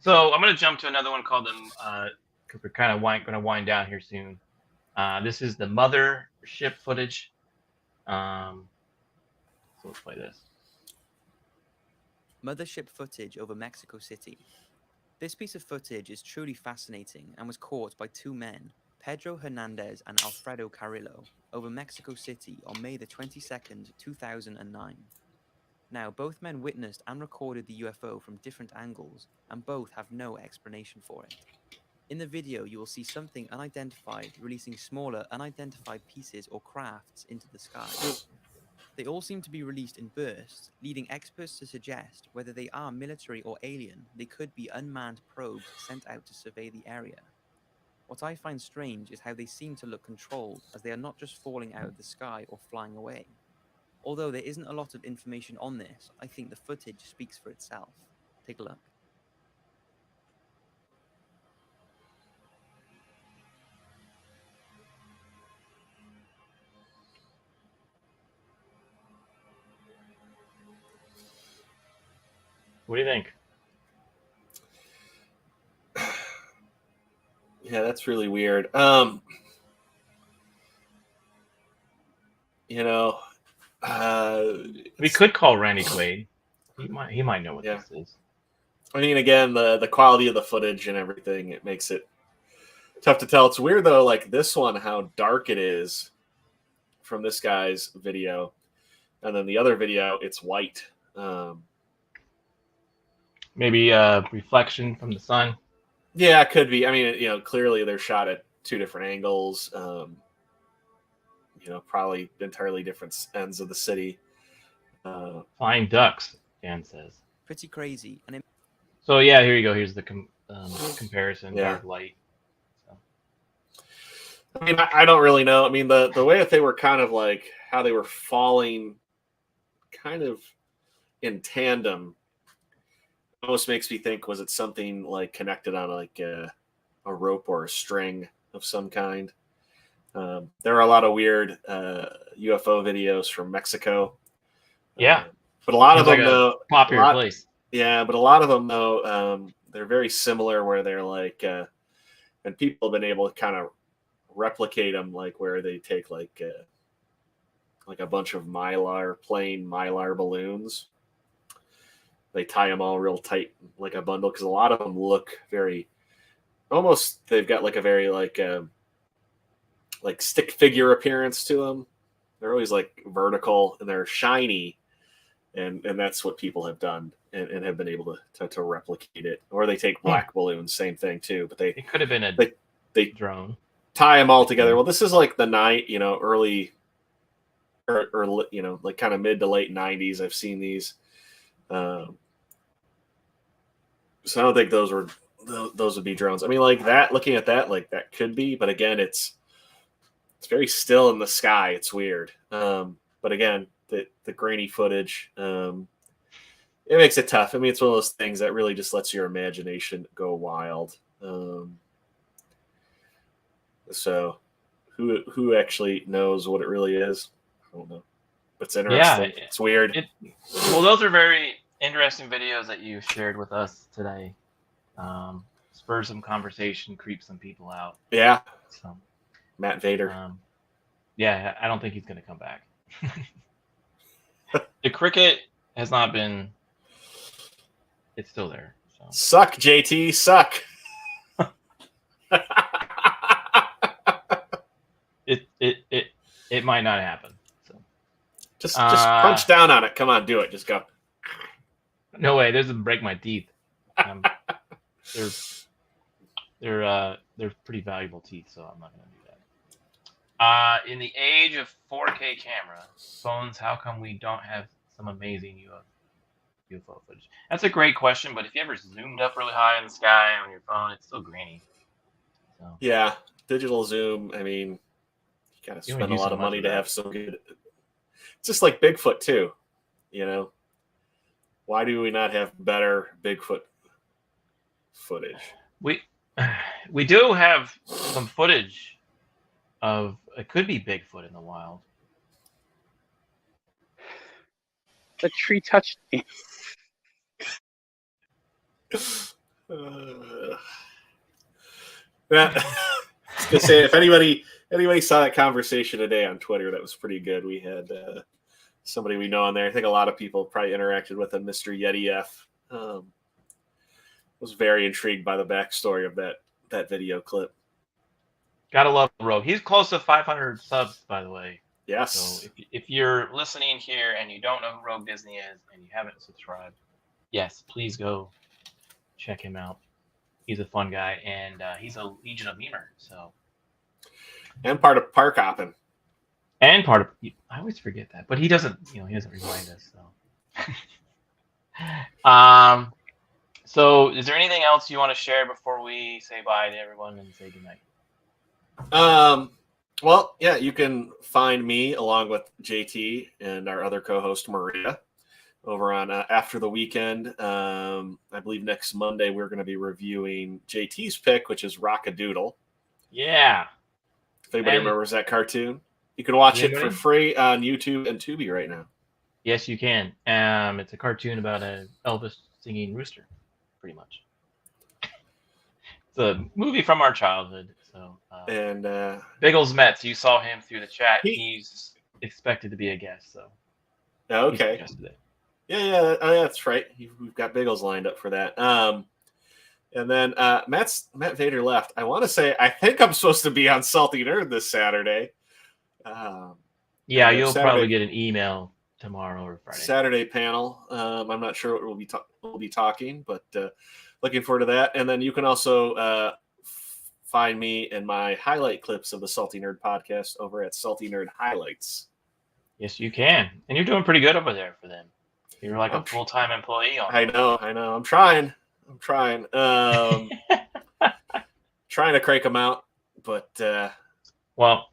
So I'm going to jump to another one called because we're kind of going to wind down here soon. This is the mothership footage. So let's play this. Mothership footage over Mexico City. This piece of footage is truly fascinating and was caught by two men, Pedro Hernandez and Alfredo Carrillo, over Mexico City on May the 22nd, 2009. Now, both men witnessed and recorded the UFO from different angles, and both have no explanation for it. In the video, you will see something unidentified releasing smaller, unidentified pieces or crafts into the sky. They all seem to be released in bursts, leading experts to suggest whether they are military or alien, they could be unmanned probes sent out to survey the area. What I find strange is how they seem to look controlled, as they are not just falling out of the sky or flying away. Although there isn't a lot of information on this, I think the footage speaks for itself. Take a look. What do you think? Yeah, that's really weird. We could call Randy Quaid. He might know what this is. I mean, again, the quality of the footage and everything, it makes it tough to tell. It's weird though, like this one, how dark it is from this guy's video, and then the other video, it's white. Maybe reflection from the sun. Yeah, it could be. I mean, clearly they're shot at two different angles. Probably entirely different ends of the city. Flying ducks, Dan says. Pretty crazy. So yeah, here you go. Here's the comparison. Yeah. Dark light. So. I mean, I don't really know. I mean, the way that they were kind of like how they were falling, kind of in tandem, almost makes me think, was it something like connected on like a rope or a string of some kind? There are a lot of weird UFO videos from Mexico. Yeah, but a lot of them, like though, popular place. Yeah, but a lot of them, though, they're very similar. Where they're like, and people have been able to kind of replicate them, like where they take like a bunch of plain mylar balloons. They tie them all real tight, like a bundle, because a lot of them look very, almost. They've got like a very like stick figure appearance to them. They're always like vertical and they're shiny, and that's what people have done and have been able to replicate it. Or they take black balloons, same thing too. But it could have been a they drone. tie them all together. Well, this is like the night, early or like kind of mid to late 90s. I've seen these. So I don't think those would be drones. I mean, like that, looking at that, like that could be, but again, it's very still in the sky. It's weird. But again, the grainy footage, it makes it tough. I mean, it's one of those things that really just lets your imagination go wild. So who actually knows what it really is? I don't know. It's interesting. Yeah, it's weird. Well, those are very interesting videos that you shared with us today. Spur some conversation, creep some people out. Yeah. So, Matt Vader. Yeah, I don't think he's going to come back. The cricket has not been. It's still there. So. Suck, JT. Suck. It might not happen. So just punch down on it. Come on, do it. Just go. No way. This doesn't break my teeth. They're pretty valuable teeth, so I'm not going to do that. In the age of 4K camera phones, how come we don't have some amazing UFO footage? That's a great question, but if you ever zoomed up really high in the sky on your phone, it's still grainy. So. Yeah, digital zoom. I mean, you got to spend a lot of money to have some good. It's just like Bigfoot too, Why do we not have better Bigfoot footage? We do have some footage of it could be Bigfoot in the wild. The tree touched me. I was gonna say, if anybody saw that conversation today on Twitter, that was pretty good. We had somebody we know on there. I think a lot of people probably interacted with him, Mr. Yeti F. Was very intrigued by the backstory of that video clip. Gotta love Rogue. He's close to 500 subs, by the way. Yes. So if you're listening here and you don't know who Rogue Disney is and you haven't subscribed, yes, please go check him out. He's a fun guy, and he's a Legion of Memer. So. And part of Park Hoppin'. And part of I always forget that, but he doesn't. He doesn't remind us. So. So, is there anything else you want to share before we say bye to everyone and say goodnight? Well, yeah, you can find me along with JT and our other co-host Maria over on After the Weekend. I believe next Monday we're going to be reviewing JT's pick, which is Rock-a-Doodle. Yeah. If anybody remembers that cartoon, you can watch it for free on YouTube and Tubi right now. Yes, you can. It's a cartoon about an Elvis singing rooster. Pretty much. It's a movie from our childhood. So and Biggles Metz, you saw him through the chat. He's expected to be a guest. So okay, yeah, that's right. We've got Biggles lined up for that. And then Matt Vader left. I want to say I think I'm supposed to be on Salty Nerd this Saturday. Yeah, you'll probably get an email tomorrow or Friday. Saturday panel. I'm not sure what we'll be talking, but looking forward to that. And then you can also find me and my highlight clips of the Salty Nerd podcast over at Salty Nerd Highlights. Yes, you can. And you're doing pretty good over there for them. You're like a full-time employee. I know. I'm trying. Trying to crank them out, but well,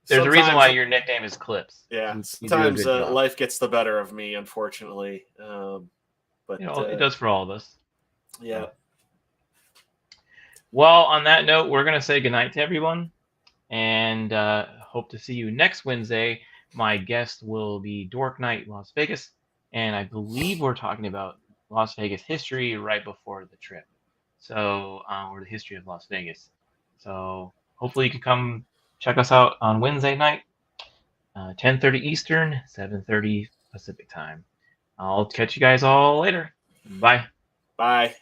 there's a reason why your nickname is Clips. Yeah, sometimes life gets the better of me, unfortunately. But it does for all of us. Yeah. Well, on that note, we're gonna say goodnight to everyone, and hope to see you next Wednesday. My guest will be Dork Night Las Vegas, and I believe we're talking about Las Vegas history right before the trip. So, or the history of Las Vegas. So, hopefully you can come check us out on Wednesday night, 10:30 Eastern, 7:30 Pacific time. I'll catch you guys all later. Bye. Bye.